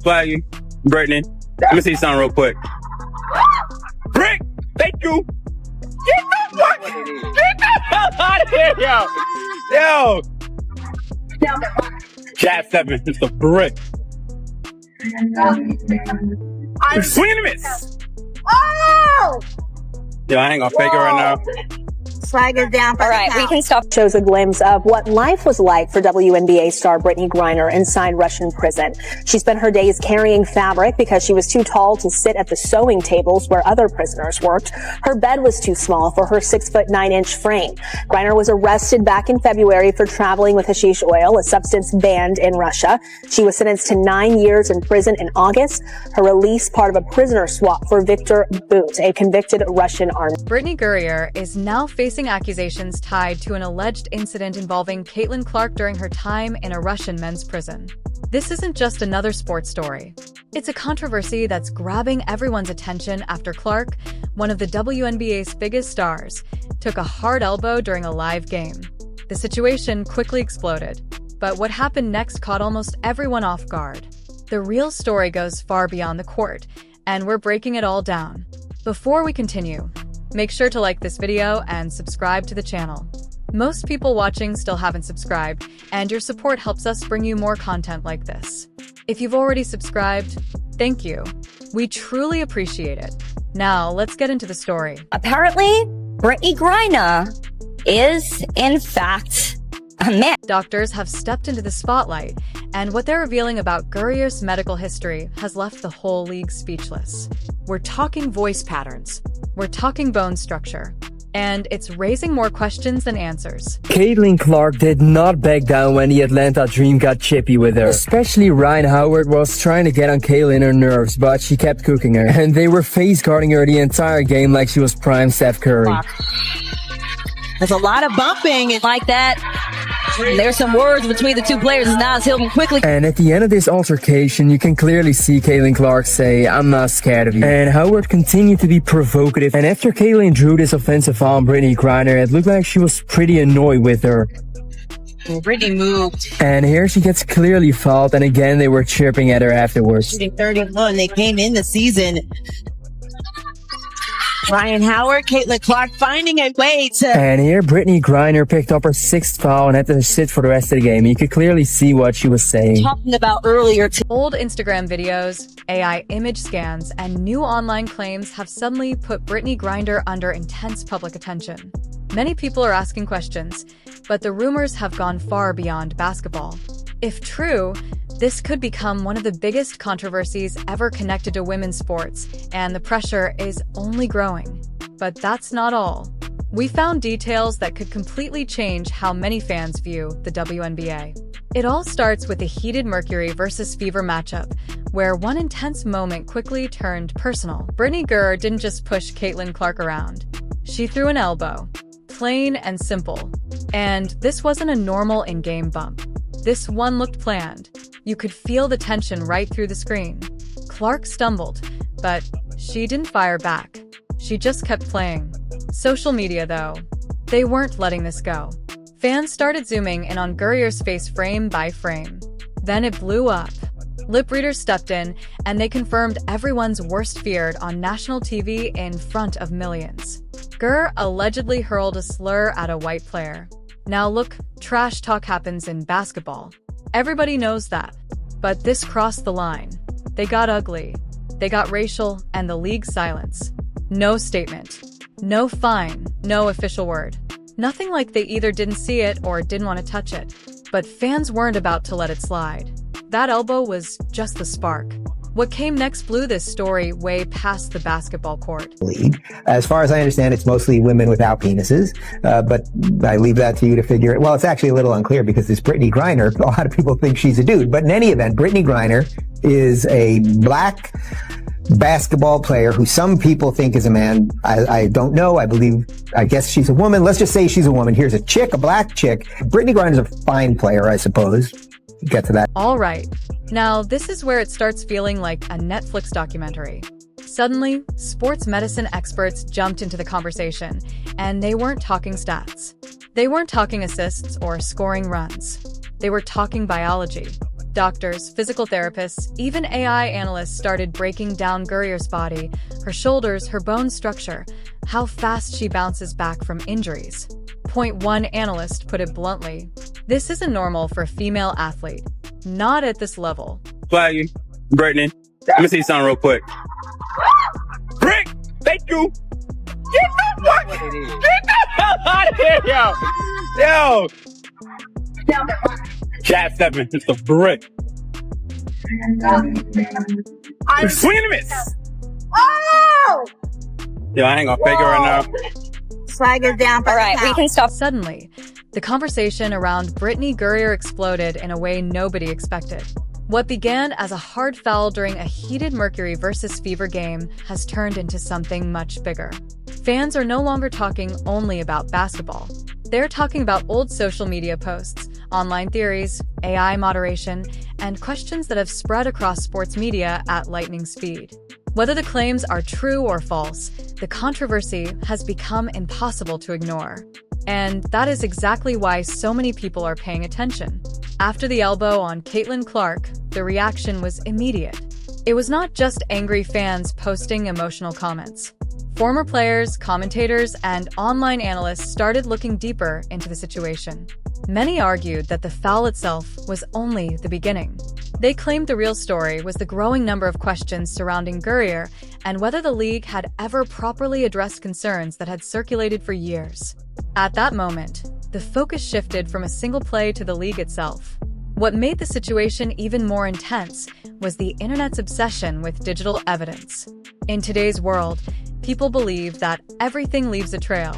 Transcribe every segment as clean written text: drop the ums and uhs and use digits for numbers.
Flag you, Brittney. Let me see something real quick. Brick, thank you. Get the hell out of here, yo. Chat 7, it's a brick. Swing and a miss. Oh! Yo, I ain't gonna fake it right now. Flag is down. All right, we can stop. Shows a glimpse of what life was like for WNBA star Brittney Griner inside Russian prison. She spent her days carrying fabric because she was too tall to sit at the sewing tables where other prisoners worked. Her bed was too small for her 6'9" frame. Griner was arrested back in February for traveling with hashish oil, a substance banned in Russia. She was sentenced to 9 years in prison in August. Her release part of a prisoner swap for Viktor Bout, a convicted Russian army. Brittney Griner is now facing accusations tied to an alleged incident involving Caitlin Clark during her time in a Russian men's prison. This isn't just another sports story. It's a controversy that's grabbing everyone's attention after Clark, one of the WNBA's biggest stars, took a hard elbow during a live game. The situation quickly exploded, but what happened next caught almost everyone off guard. The real story goes far beyond the court, and we're breaking it all down. Before we continue, make sure to like this video and subscribe to the channel. Most people watching still haven't subscribed, and your support helps us bring you more content like this. If you've already subscribed, thank you. We truly appreciate it. Now, let's get into the story. Apparently, Brittney Griner is, in fact, a man. Doctors have stepped into the spotlight, and what they're revealing about Guerrier's medical history has left the whole league speechless. We're talking voice patterns. We're talking bone structure. And it's raising more questions than answers. Caitlin Clark did not back down when the Atlanta Dream got chippy with her. Especially Ryan Howard was trying to get on Caitlin her nerves, but she kept cooking her. And they were face guarding her the entire game like she was prime Steph Curry. There's a lot of bumping and Like that. There's some words between the two players as Nas Hilton quickly. And at the end of this altercation, you can clearly see Caitlin Clark say, "I'm not scared of you." And Howard continued to be provocative. And after Caitlin drew this offensive foul on Brittney Griner, it looked like she was pretty annoyed with her. Brittney moved. And here she gets clearly fouled, and again they were chirping at her afterwards. Shooting 31. They came in the season. Ryan Howard, Caitlin Clark finding a way to... And here Brittney Griner picked up her 6th foul and had to sit for the rest of the game. You could clearly see what she was saying. Talking about earlier. Old Instagram videos, AI image scans, and new online claims have suddenly put Brittney Griner under intense public attention. Many people are asking questions, but the rumors have gone far beyond basketball. If true, this could become one of the biggest controversies ever connected to women's sports, and the pressure is only growing. But that's not all. We found details that could completely change how many fans view the WNBA. It all starts with a heated Mercury versus Fever matchup, where one intense moment quickly turned personal. Brittney Griner didn't just push Caitlin Clark around. She threw an elbow. Plain and simple. And this wasn't a normal in-game bump. This one looked planned. You could feel the tension right through the screen. Clark stumbled, but she didn't fire back. She just kept playing. Social media, though, they weren't letting this go. Fans started zooming in on Guerrier's face frame by frame. Then it blew up. Lip readers stepped in, and they confirmed everyone's worst feared on national TV in front of millions. Griner allegedly hurled a slur at a white player. Now look, trash talk happens in basketball. Everybody knows that. But this crossed the line. They got ugly. They got racial, and the league's silence. No statement. No fine. No official word. Nothing like they either didn't see it or didn't want to touch it. But fans weren't about to let it slide. That elbow was just the spark. What came next blew this story way past the basketball court. As far as I understand, it's mostly women without penises, but I leave that to you to figure it. Well, it's actually a little unclear because this Brittney Griner, a lot of people think she's a dude. But in any event, Brittney Griner is a black basketball player who some people think is a man. I don't know. I guess she's a woman. Let's just say she's a woman. Here's a chick, a black chick. Brittney Griner's a fine player, I suppose. Get to that. All right. Now, this is where it starts feeling like a Netflix documentary. Suddenly, sports medicine experts jumped into the conversation, and they weren't talking stats. They weren't talking assists or scoring runs. They were talking biology. Doctors, physical therapists, even AI analysts started breaking down Gurrier's body, her shoulders, her bone structure, how fast she bounces back from injuries. One analyst put it bluntly, "This isn't normal for a female athlete. Not at this level." Flagging. Brittney. Let me see something real quick. Brick! Thank you! Get the hell out of here, yo! Yo! Jab stepping. It's the brick. Swing and a miss! Oh! Yo, I ain't gonna fake it right now. Flag is down. All right, we can stop. Suddenly, the conversation around Brittney Griner exploded in a way nobody expected. What began as a hard foul during a heated Mercury versus Fever game has turned into something much bigger. Fans are no longer talking only about basketball. They're talking about old social media posts, online theories, AI moderation, and questions that have spread across sports media at lightning speed. Whether the claims are true or false, the controversy has become impossible to ignore. And that is exactly why so many people are paying attention. After the elbow on Caitlin Clark, the reaction was immediate. It was not just angry fans posting emotional comments. Former players, commentators, and online analysts started looking deeper into the situation. Many argued that the foul itself was only the beginning. They claimed the real story was the growing number of questions surrounding Griner and whether the league had ever properly addressed concerns that had circulated for years. At that moment, the focus shifted from a single play to the league itself. What made the situation even more intense was the internet's obsession with digital evidence. In today's world, people believe that everything leaves a trail.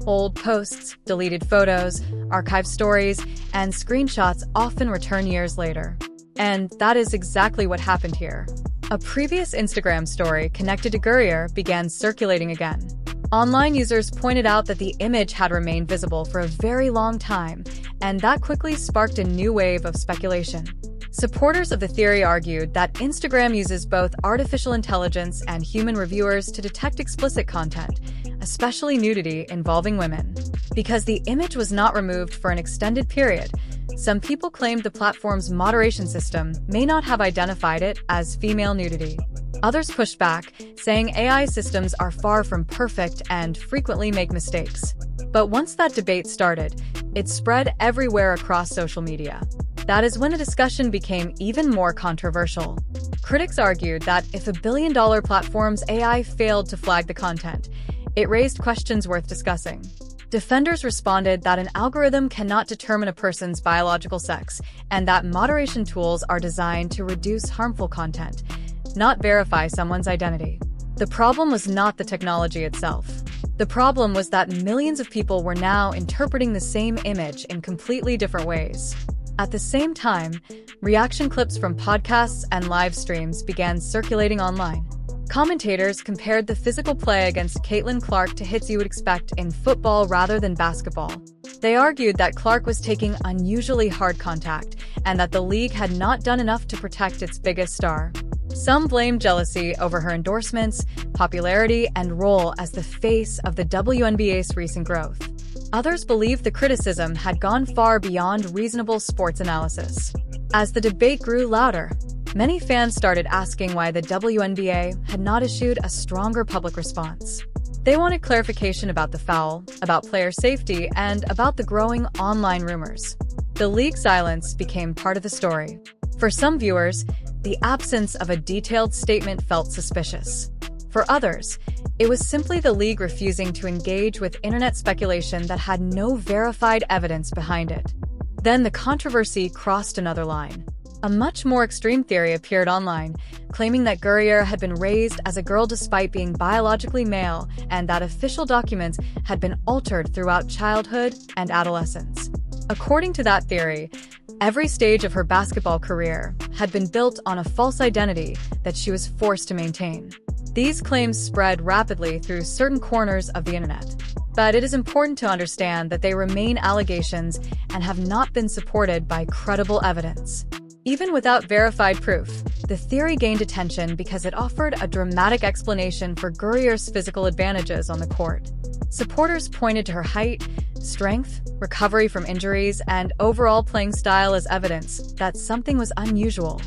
Old posts, deleted photos, archived stories, and screenshots often return years later. And that is exactly what happened here. A previous Instagram story connected to Griner began circulating again. Online users pointed out that the image had remained visible for a very long time, and that quickly sparked a new wave of speculation. Supporters of the theory argued that Instagram uses both artificial intelligence and human reviewers to detect explicit content, especially nudity involving women. Because the image was not removed for an extended period, some people claimed the platform's moderation system may not have identified it as female nudity. Others pushed back, saying AI systems are far from perfect and frequently make mistakes. But once that debate started, it spread everywhere across social media. That is when the discussion became even more controversial. Critics argued that if a billion-dollar platform's AI failed to flag the content, it raised questions worth discussing. Defenders responded that an algorithm cannot determine a person's biological sex, and that moderation tools are designed to reduce harmful content, not verify someone's identity. The problem was not the technology itself. The problem was that millions of people were now interpreting the same image in completely different ways. At the same time, reaction clips from podcasts and live streams began circulating online. Commentators compared the physical play against Caitlin Clark to hits you would expect in football rather than basketball. They argued that Clark was taking unusually hard contact and that the league had not done enough to protect its biggest star. Some blamed jealousy over her endorsements, popularity, and role as the face of the WNBA's recent growth. Others believed the criticism had gone far beyond reasonable sports analysis. As the debate grew louder, many fans started asking why the WNBA had not issued a stronger public response. They wanted clarification about the foul, about player safety, and about the growing online rumors. The league's silence became part of the story. For some viewers, the absence of a detailed statement felt suspicious. For others, it was simply the league refusing to engage with internet speculation that had no verified evidence behind it. Then the controversy crossed another line. A much more extreme theory appeared online, claiming that Griner had been raised as a girl despite being biologically male and that official documents had been altered throughout childhood and adolescence. According to that theory, every stage of her basketball career had been built on a false identity that she was forced to maintain. These claims spread rapidly through certain corners of the internet. But it is important to understand that they remain allegations and have not been supported by credible evidence. Even without verified proof, the theory gained attention because it offered a dramatic explanation for Guerrier's physical advantages on the court. Supporters pointed to her height, strength, recovery from injuries, and overall playing style as evidence that something was unusual.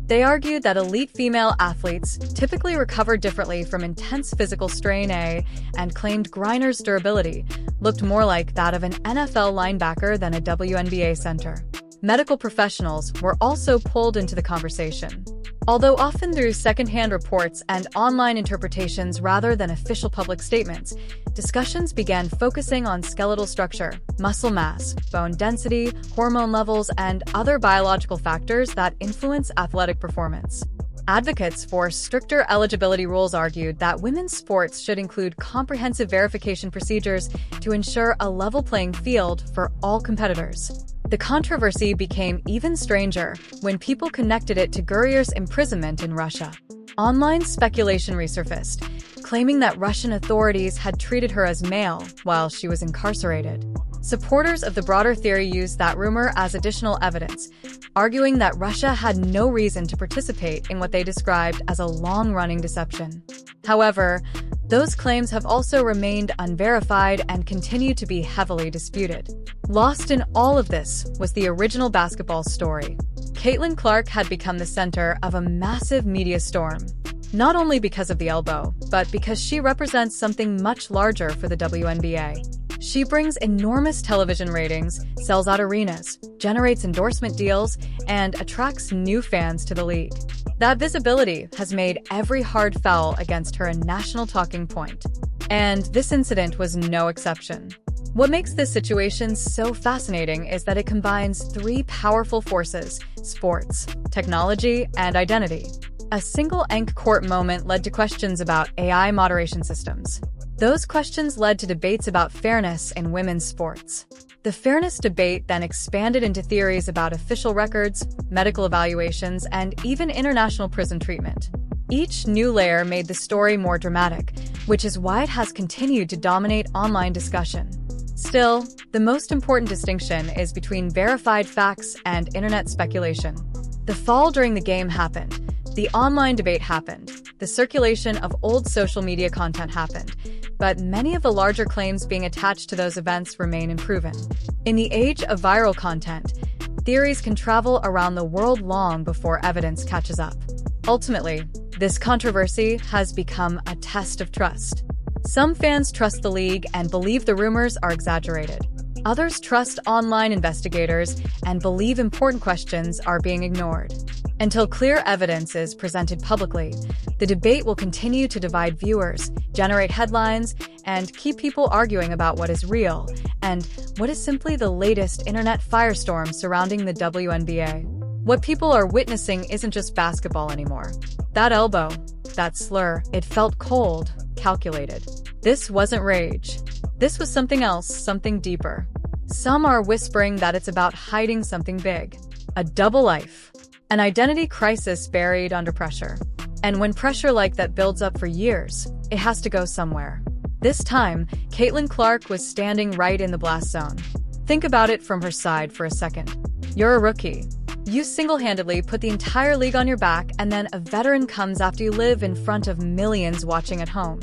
They argued that elite female athletes typically recover differently from intense physical strain and claimed Griner's durability looked more like that of an NFL linebacker than a WNBA center. Medical professionals were also pulled into the conversation. Although often through secondhand reports and online interpretations rather than official public statements, discussions began focusing on skeletal structure, muscle mass, bone density, hormone levels, and other biological factors that influence athletic performance. Advocates for stricter eligibility rules argued that women's sports should include comprehensive verification procedures to ensure a level playing field for all competitors. The controversy became even stranger when people connected it to Guerrier's imprisonment in Russia. Online speculation resurfaced, claiming that Russian authorities had treated her as male while she was incarcerated. Supporters of the broader theory used that rumor as additional evidence, arguing that Russia had no reason to participate in what they described as a long-running deception. However, those claims have also remained unverified and continue to be heavily disputed. Lost in all of this was the original basketball story. Caitlin Clark had become the center of a massive media storm, not only because of the elbow, but because she represents something much larger for the WNBA. She brings enormous television ratings, sells out arenas, generates endorsement deals, and attracts new fans to the league. That visibility has made every hard foul against her a national talking point. And this incident was no exception. What makes this situation so fascinating is that it combines three powerful forces: sports, technology, and identity. A single court moment led to questions about AI moderation systems. Those questions led to debates about fairness in women's sports. The fairness debate then expanded into theories about official records, medical evaluations, and even international prison treatment. Each new layer made the story more dramatic, which is why it has continued to dominate online discussion. Still, the most important distinction is between verified facts and internet speculation. The fall during the game happened. The online debate happened. The circulation of old social media content happened. But many of the larger claims being attached to those events remain unproven. In the age of viral content, theories can travel around the world long before evidence catches up. Ultimately, this controversy has become a test of trust. Some fans trust the league and believe the rumors are exaggerated. Others trust online investigators and believe important questions are being ignored. Until clear evidence is presented publicly, the debate will continue to divide viewers, generate headlines, and keep people arguing about what is real and what is simply the latest internet firestorm surrounding the WNBA. What people are witnessing isn't just basketball anymore. That elbow, that slur, it felt cold, calculated. This wasn't rage. This was something else, something deeper. Some are whispering that it's about hiding something big. A double life. An identity crisis buried under pressure. And when pressure like that builds up for years, it has to go somewhere. This time, Caitlin Clark was standing right in the blast zone. Think about it from her side for a second. You're a rookie. You single-handedly put the entire league on your back, and then a veteran comes after you live in front of millions watching at home.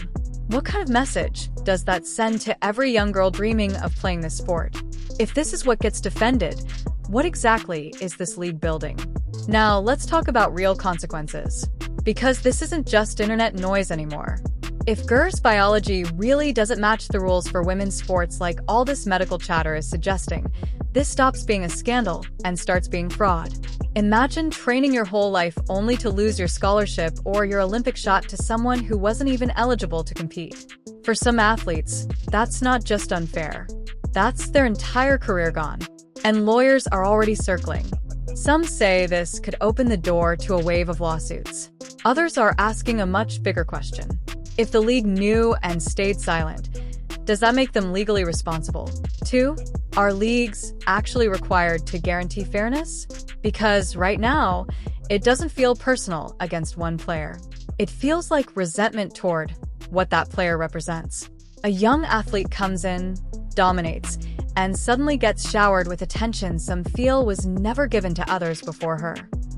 What kind of message does that send to every young girl dreaming of playing this sport? If this is what gets defended, what exactly is this league building? Now, let's talk about real consequences. Because this isn't just internet noise anymore. If Gur's biology really doesn't match the rules for women's sports like all this medical chatter is suggesting, this stops being a scandal and starts being fraud. Imagine training your whole life only to lose your scholarship or your Olympic shot to someone who wasn't even eligible to compete. For some athletes, that's not just unfair. That's their entire career gone. And lawyers are already circling. Some say this could open the door to a wave of lawsuits. Others are asking a much bigger question. If the league knew and stayed silent, does that make them legally responsible? 2. Are leagues actually required to guarantee fairness? Because right now, it doesn't feel personal against one player. It feels like resentment toward what that player represents. A young athlete comes in, dominates, and suddenly gets showered with attention some feel was never given to others before her.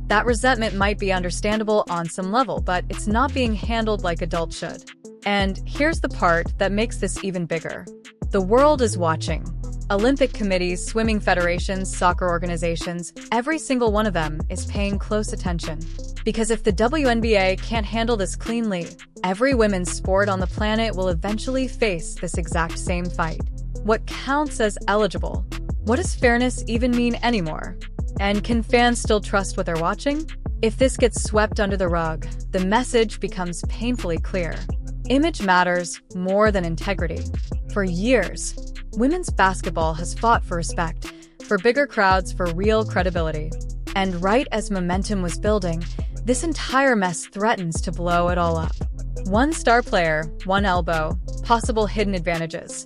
That resentment might be understandable on some level, but it's not being handled like adults should. And here's the part that makes this even bigger. The world is watching. Olympic committees, swimming federations, soccer organizations, every single one of them is paying close attention. Because if the WNBA can't handle this cleanly, every women's sport on the planet will eventually face this exact same fight. What counts as eligible? What does fairness even mean anymore? And can fans still trust what they're watching? If this gets swept under the rug, the message becomes painfully clear. Image matters more than integrity. For years, women's basketball has fought for respect, for bigger crowds, for real credibility. And right as momentum was building, this entire mess threatens to blow it all up. One star player, one elbow, possible hidden advantages.